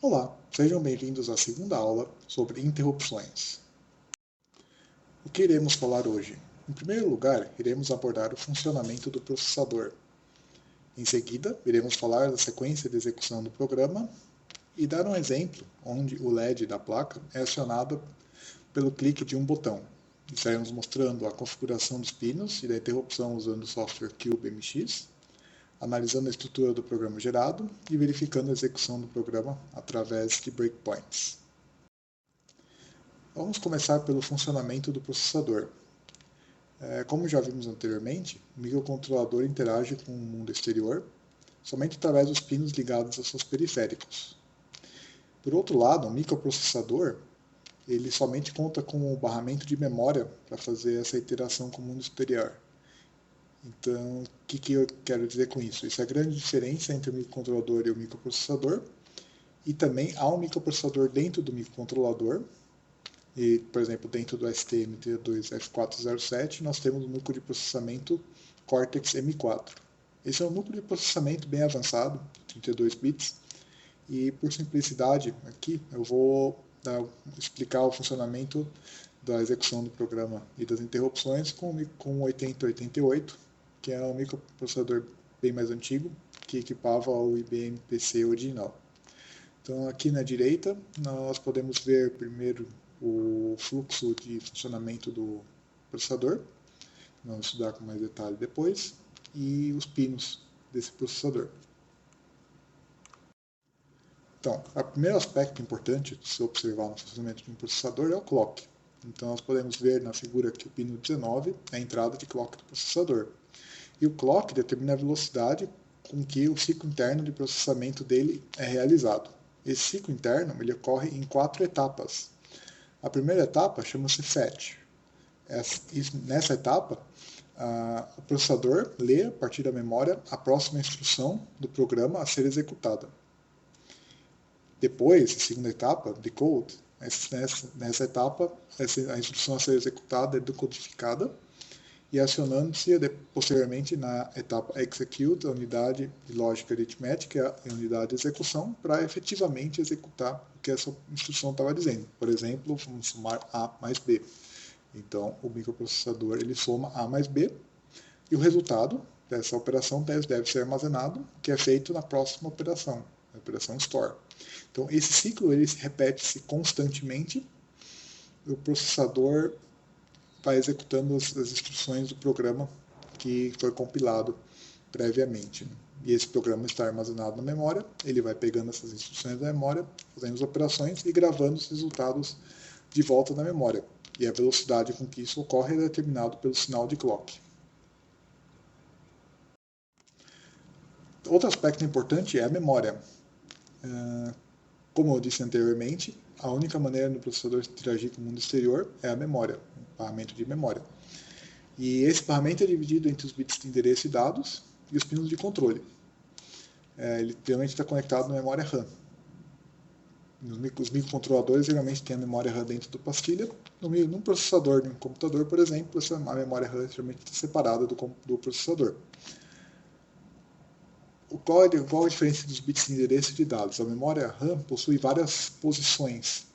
Olá, sejam bem-vindos à segunda aula sobre interrupções. O que iremos falar hoje? Em primeiro lugar, iremos abordar o funcionamento do processador. Em seguida, iremos falar da sequência de execução do programa e dar um exemplo onde o LED da placa é acionado pelo clique de um botão. Estaremos mostrando a configuração dos pinos e da interrupção usando o software CubeMX, analisando a estrutura do programa gerado e verificando a execução do programa através de breakpoints. Vamos começar pelo funcionamento do processador. Como já vimos anteriormente, o microcontrolador interage com o mundo exterior somente através dos pinos ligados aos seus periféricos. Por outro lado, o microprocessador ele somente conta com o barramento de memória para fazer essa interação com o mundo exterior. Então, o que eu quero dizer com isso? Isso é a grande diferença entre o microcontrolador e o microprocessador. E também há um microprocessador dentro do microcontrolador. E, por exemplo, dentro do STM32F407, nós temos um núcleo de processamento Cortex-M4. Esse é um núcleo de processamento bem avançado, 32 bits. E, por simplicidade, aqui eu vou explicar o funcionamento da execução do programa e das interrupções com o 8088, que é um microprocessador bem mais antigo, que equipava o IBM PC original. Então, aqui na direita, nós podemos ver primeiro o fluxo de funcionamento do processador, vamos estudar com mais detalhe depois, e os pinos desse processador. Então, o primeiro aspecto importante de se observar no funcionamento de um processador é o clock. Então, nós podemos ver na figura que o pino 19 é a entrada de clock do processador. E o clock determina a velocidade com que o ciclo interno de processamento dele é realizado. Esse ciclo interno ele ocorre em 4 etapas. A primeira etapa chama-se fetch. Nessa etapa, o processador lê a partir da memória a próxima instrução do programa a ser executada. Depois, a segunda etapa, decode, nessa etapa, a instrução a ser executada é decodificada e acionando-se posteriormente na etapa execute, a unidade de lógica aritmética e a unidade de execução, para efetivamente executar o que essa instrução estava dizendo. Por exemplo, vamos somar A mais B. Então, o microprocessador ele soma A mais B e o resultado dessa operação deve ser armazenado, que é feito na próxima operação, a operação store. Então, esse ciclo ele repete-se constantemente. O processador vai executando as instruções do programa que foi compilado previamente. E esse programa está armazenado na memória, ele vai pegando essas instruções da memória, fazendo as operações e gravando os resultados de volta na memória. E a velocidade com que isso ocorre é determinado pelo sinal de clock. Outro aspecto importante é a memória. Como eu disse anteriormente, a única maneira do processador interagir com o mundo exterior é a memória, o barramento de memória. E esse barramento é dividido entre os bits de endereço e dados e os pinos de controle. Ele geralmente está conectado na memória RAM. Os microcontroladores geralmente têm a memória RAM dentro da pastilha. Num processador de um computador, por exemplo, a memória RAM geralmente está separada do processador. Qual a diferença dos bits de endereço e de dados? A memória RAM possui várias posições.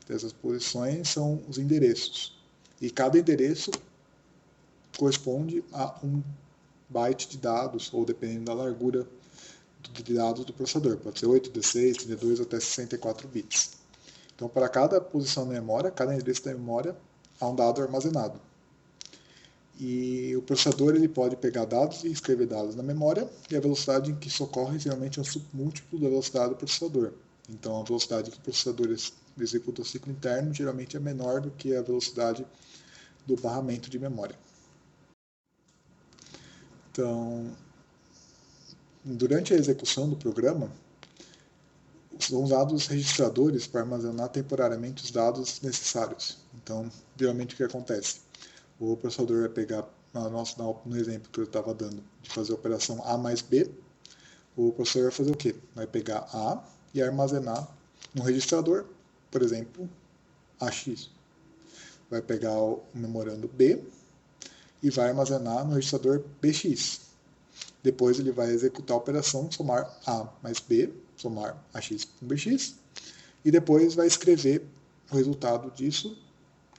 Essas posições são os endereços. E cada endereço corresponde a um byte de dados, ou dependendo da largura de dados do processador. Pode ser 8, 16, 32 ou até 64 bits. Então, para cada posição da memória, cada endereço da memória, há um dado armazenado. E o processador ele pode pegar dados e escrever dados na memória, e a velocidade em que isso ocorre geralmente é um submúltiplo da velocidade do processador. Então, a velocidade que o processador executa o ciclo interno geralmente é menor do que a velocidade do barramento de memória. Então, durante a execução do programa, são usados os registradores para armazenar temporariamente os dados necessários. Então, geralmente o que acontece? O processador vai pegar, no exemplo que eu estava dando, de fazer a operação A mais B, o processador vai fazer o quê? Vai pegar A e armazenar no registrador, por exemplo, AX. Vai pegar o memorando B e vai armazenar no registrador BX. Depois ele vai executar a operação somar A mais B, somar AX com BX, e depois vai escrever o resultado disso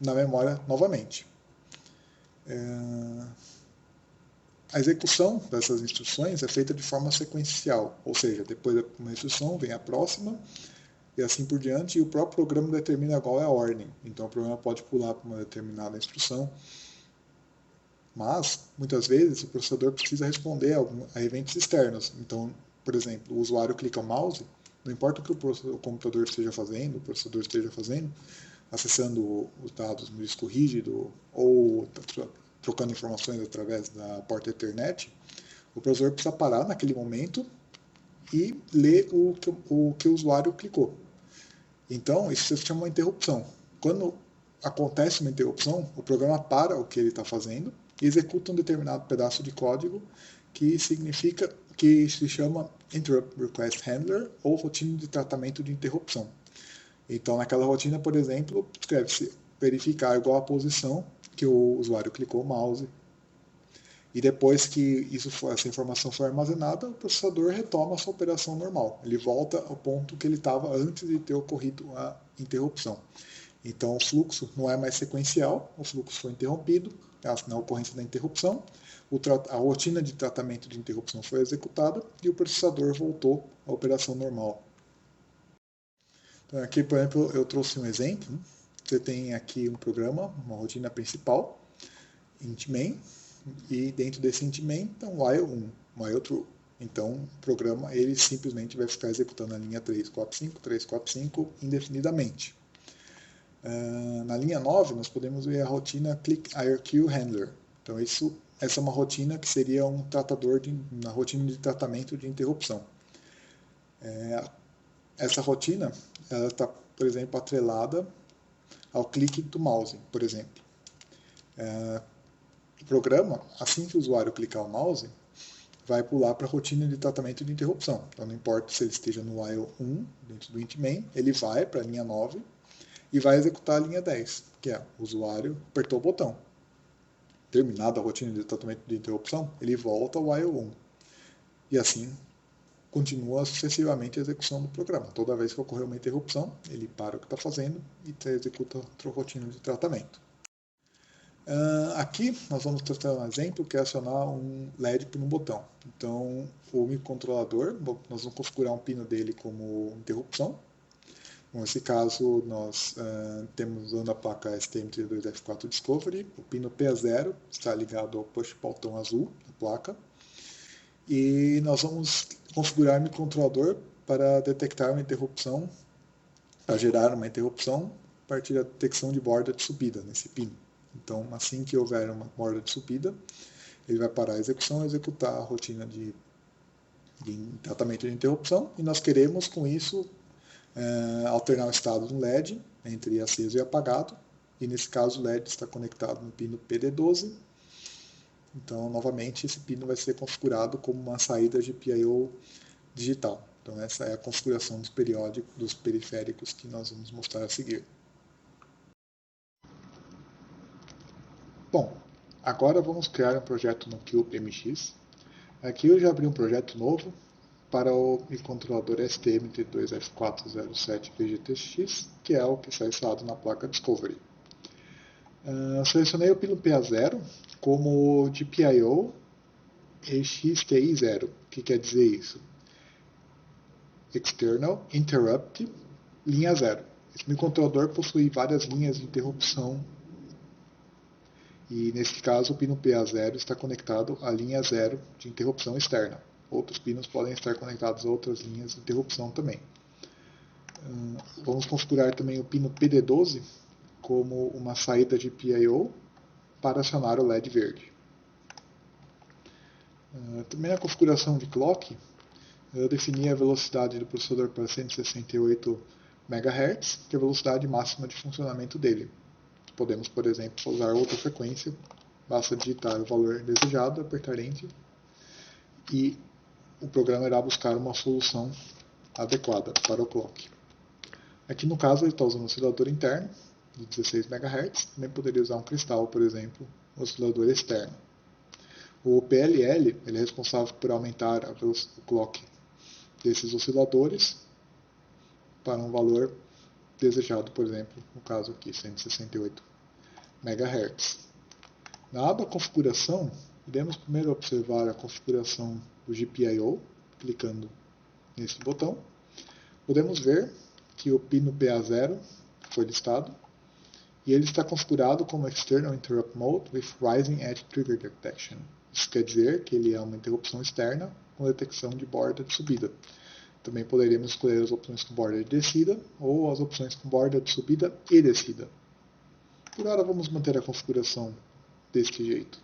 na memória novamente. A execução dessas instruções é feita de forma sequencial, ou seja, depois de uma instrução vem a próxima, e assim por diante, e o próprio programa determina qual é a ordem. Então o programa pode pular para uma determinada instrução, mas muitas vezes o processador precisa responder a eventos externos. Então, por exemplo, o usuário clica o mouse, não importa o que o computador esteja fazendo, o processador esteja fazendo, acessando os dados no disco rígido ou trocando informações através da porta Ethernet, o processador precisa parar naquele momento e ler o que o usuário clicou. Então, isso se chama uma interrupção. Quando acontece uma interrupção, o programa para o que ele está fazendo e executa um determinado pedaço de código que significa que se chama Interrupt Request Handler ou rotina de tratamento de interrupção. Então, naquela rotina, por exemplo, escreve-se verificar igual a posição que o usuário clicou o mouse. E depois que essa informação for armazenada, o processador retoma a sua operação normal. Ele volta ao ponto que ele estava antes de ter ocorrido a interrupção. Então, o fluxo não é mais sequencial, o fluxo foi interrompido na ocorrência da interrupção, a rotina de tratamento de interrupção foi executada e o processador voltou à operação normal. Então, aqui, por exemplo, eu trouxe um exemplo. Você tem aqui um programa, uma rotina principal, int main, e dentro desse int main então while 1, while true. Então o programa ele simplesmente vai ficar executando a linha 345 indefinidamente. Na linha 9 nós podemos ver a rotina click IRQ handler. Então essa é uma rotina que seria um tratador na rotina de tratamento de interrupção. Essa rotina ela está, por exemplo, atrelada ao clique do mouse, por exemplo. O programa, assim que o usuário clicar o mouse, vai pular para a rotina de tratamento de interrupção. Então, não importa se ele esteja no while 1, dentro do int main, ele vai para a linha 9 e vai executar a linha 10, que é o usuário apertou o botão. Terminada a rotina de tratamento de interrupção, ele volta ao while 1. E assim continua sucessivamente a execução do programa. Toda vez que ocorrer uma interrupção, ele para o que está fazendo e executa outra rotina de tratamento. Aqui nós vamos tratar um exemplo que é acionar um LED por um botão. Então, o microcontrolador, nós vamos configurar um pino dele como interrupção. Nesse caso, nós temos usando a placa STM32F4 Discovery, o pino P0 está ligado ao push botão azul da placa. E nós vamos configurar o microcontrolador para detectar uma interrupção, para gerar uma interrupção a partir da detecção de borda de subida nesse pino. Então, assim que houver uma borda de subida, ele vai parar a execução e executar a rotina de tratamento de interrupção. E nós queremos, com isso, alternar o estado do LED entre aceso e apagado. E, nesse caso, o LED está conectado no pino PD12. Então, novamente, esse pino vai ser configurado como uma saída GPIO digital. Então, essa é a configuração dos periféricos que nós vamos mostrar a seguir. Bom, agora vamos criar um projeto no CubeMX. Aqui eu já abri um projeto novo para o microcontrolador STM32F407VGTX, que é o que está instalado na placa Discovery. Selecionei o pino PA0 como GPIO EXTI0. O que quer dizer isso? External Interrupt linha 0. Esse microcontrolador possui várias linhas de interrupção e, nesse caso, o pino PA0 está conectado à linha 0 de interrupção externa. Outros pinos podem estar conectados a outras linhas de interrupção também. Vamos configurar também o pino PD12 como uma saída de PIO para acionar o LED verde. Também na configuração de clock, eu defini a velocidade do processador para 168 MHz, que é a velocidade máxima de funcionamento dele. Podemos, por exemplo, usar outra frequência, basta digitar o valor desejado, apertar Enter, e o programa irá buscar uma solução adequada para o clock. Aqui no caso ele está usando um oscilador interno de 16 MHz, também poderia usar um cristal, por exemplo, um oscilador externo. O PLL ele é responsável por aumentar o clock desses osciladores para um valor desejado, por exemplo, no caso aqui, 168 MHz. Na aba configuração, iremos primeiro observar a configuração do GPIO, clicando nesse botão. Podemos ver que o pino PA0 foi listado e ele está configurado como External Interrupt Mode with Rising Edge Trigger Detection. Isso quer dizer que ele é uma interrupção externa com detecção de borda de subida. Também poderíamos escolher as opções com borda de descida ou as opções com borda de subida e descida. Por agora vamos manter a configuração deste jeito.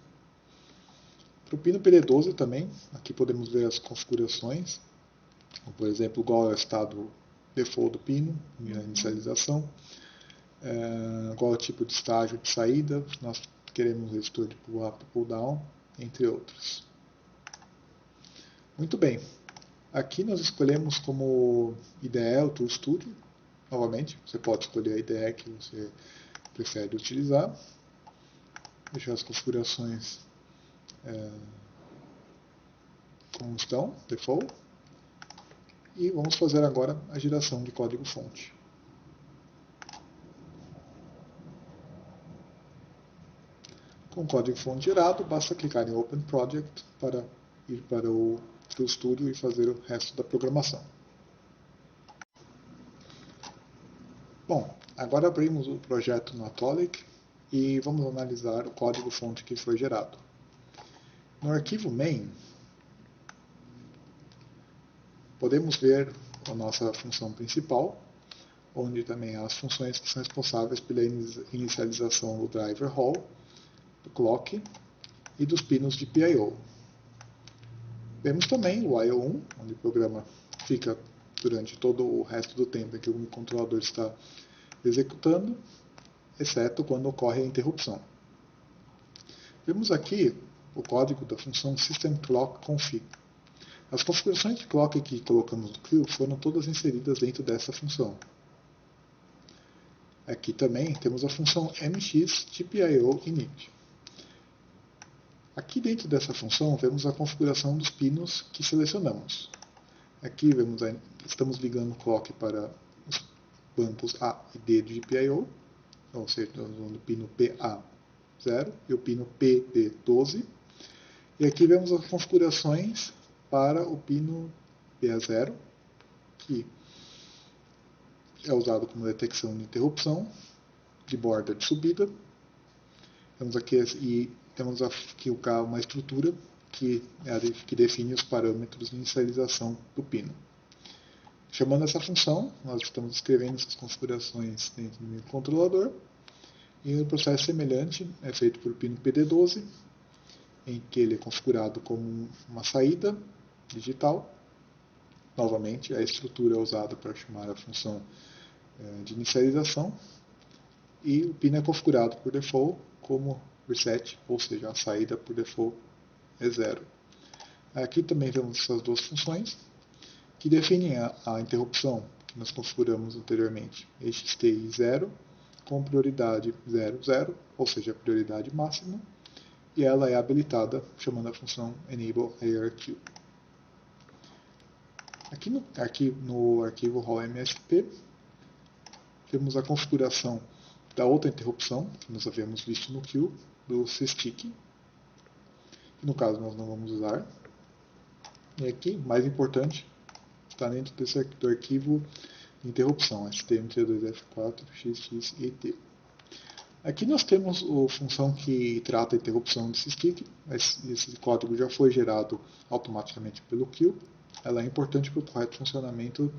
Para o pino PD12 também, aqui podemos ver as configurações, por exemplo, qual é o estado default do pino, a inicialização, qual é o tipo de estágio de saída, nós queremos resistor de pull-up e pull-down, entre outros. Muito bem, aqui nós escolhemos como IDE o Tool Studio, novamente, você pode escolher a IDE que você prefere utilizar, deixar as configurações como estão, default, e vamos fazer agora a geração de código-fonte. Com o código-fonte gerado, basta clicar em Open Project para ir para o Tool Studio e fazer o resto da programação. Bom, agora abrimos o projeto no Atollic e vamos analisar o código-fonte que foi gerado. No arquivo main, podemos ver a nossa função principal, onde também há as funções que são responsáveis pela inicialização do driver hall, do clock e dos pinos de PIO. Vemos também o IO1, onde o programa fica durante todo o resto do tempo em que o controlador está executando, exceto quando ocorre a interrupção. Vemos aqui o código da função systemClockConfig. As configurações de clock que colocamos no queue foram todas inseridas dentro dessa função. Aqui também temos a função mx_gpio_init. Aqui dentro dessa função vemos a configuração dos pinos que selecionamos. Aqui estamos ligando o clock para os bancos A e D de GPIO, ou seja, o pino PA0 e o pino PD12. E aqui vemos as configurações para o pino PA0, que é usado como detecção de interrupção de borda de subida. Temos aqui uma estrutura que define os parâmetros de inicialização do pino. Chamando essa função, nós estamos escrevendo essas configurações dentro do microcontrolador. E um processo semelhante é feito por pino PD12, em que ele é configurado como uma saída digital. Novamente, a estrutura é usada para chamar a função de inicialização. E o pino é configurado por default como reset, ou seja, a saída por default é 0. Aqui também temos essas duas funções, que definem a interrupção que nós configuramos anteriormente, HTTI 0, com prioridade 0, 0, ou seja, a prioridade máxima, e ela é habilitada chamando a função enableARQ. Aqui no arquivo roll.msp, temos a configuração da outra interrupção, que nós havíamos visto no queue, do SysTick, que no caso nós não vamos usar. E aqui, mais importante, está dentro do arquivo de interrupção, stm32f4xxet. Aqui nós temos a função que trata a interrupção do SysTick. Esse código já foi gerado automaticamente pelo queue. Ela é importante para o correto funcionamento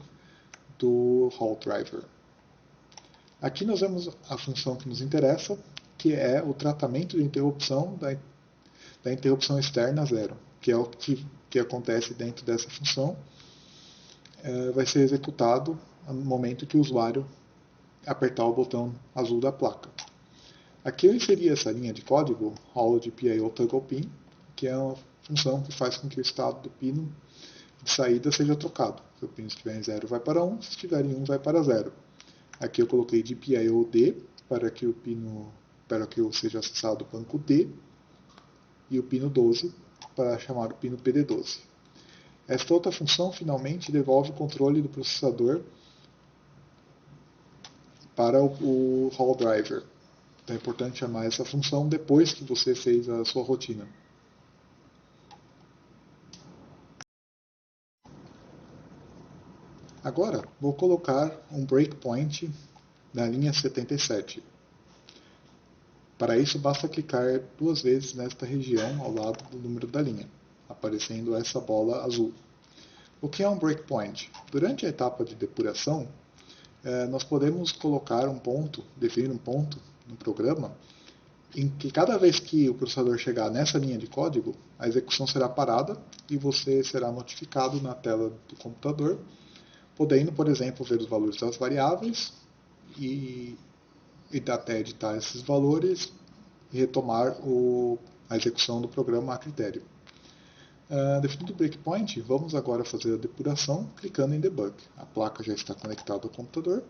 do Hall Driver. Aqui nós vemos a função que nos interessa, que é o tratamento de interrupção da interrupção externa 0, que é o que acontece dentro dessa função. Vai ser executado no momento que o usuário apertar o botão azul da placa. Aqui eu inseri essa linha de código, Hall de PIO Toggle Pin, que é uma função que faz com que o estado do pino de saída seja trocado. Se o pino estiver em 0, vai para 1, se estiver em 1, vai para 0. Aqui eu coloquei de PIO-D para que o seja acessado o banco D, e o pino 12 para chamar o pino PD12. Esta outra função, finalmente, devolve o controle do processador para o Hall Driver. Então é importante chamar essa função depois que você fez a sua rotina. Agora, vou colocar um breakpoint na linha 77. Para isso, basta clicar 2 vezes nesta região ao lado do número da linha, aparecendo essa bola azul. O que é um breakpoint? Durante a etapa de depuração, nós podemos colocar um ponto, definir um ponto no programa, em que cada vez que o processador chegar nessa linha de código, a execução será parada e você será notificado na tela do computador, podendo, por exemplo, ver os valores das variáveis e até editar esses valores e retomar a execução do programa a critério. Definido o breakpoint, vamos agora fazer a depuração clicando em Debug. A placa já está conectada ao computador,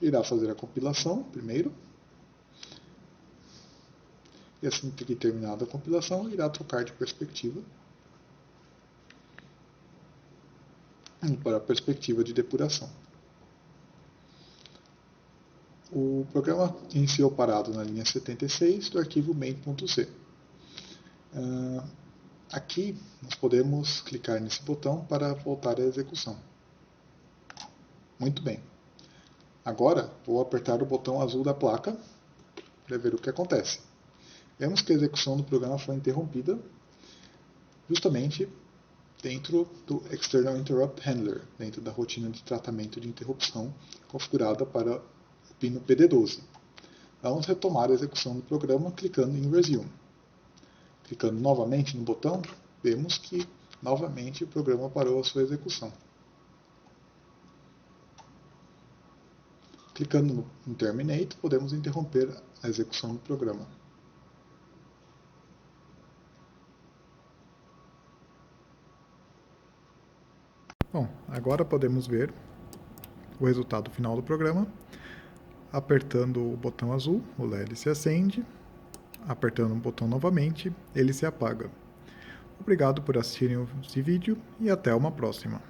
irá fazer a compilação primeiro, e assim que terminada a compilação, irá trocar de perspectiva para a perspectiva de depuração. O programa iniciou parado na linha 76 do arquivo main.c. Aqui nós podemos clicar nesse botão para voltar à execução. Muito bem. Agora vou apertar o botão azul da placa para ver o que acontece. Vemos que a execução do programa foi interrompida justamente dentro do External Interrupt Handler, dentro da rotina de tratamento de interrupção configurada para o pino PD12. Vamos retomar a execução do programa clicando em Resume. Clicando novamente no botão, vemos que novamente o programa parou a sua execução. Clicando no Terminate, podemos interromper a execução do programa. Bom, agora podemos ver o resultado final do programa. Apertando o botão azul, o LED se acende. Apertando o botão novamente, ele se apaga. Obrigado por assistirem esse vídeo e até uma próxima.